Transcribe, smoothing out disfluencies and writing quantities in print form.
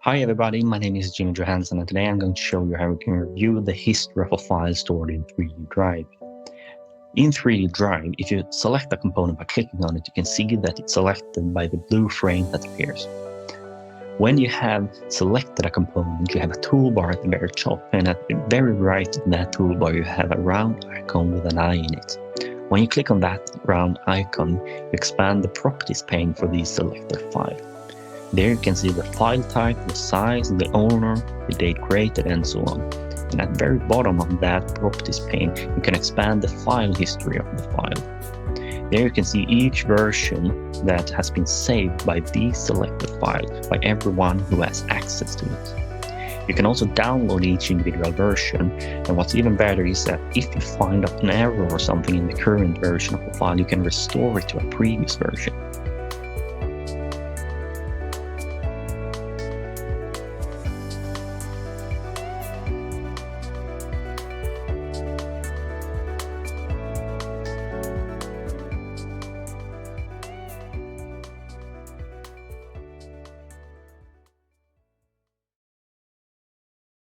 Hi everybody, my name is Jimmy Johansson and today I'm going to show you how we can review the history of a file stored in 3D Drive. In 3D Drive, if you select a component by clicking on it, you can see that it's selected by the blue frame that appears. When you have selected a component, you have a toolbar at the very top, and at the very right of that toolbar you have a round icon with an eye in it. When you click on that round icon, you expand the properties pane for the selected file. There you can see the file type, the size, the owner, the date created, and so on. And at the very bottom of that properties pane, you can expand the file history of the file. There you can see each version that has been saved by the selected file by everyone who has access to it. You can also download each individual version, and what's even better is that if you find an error or something in the current version of the file, you can restore it to a previous version.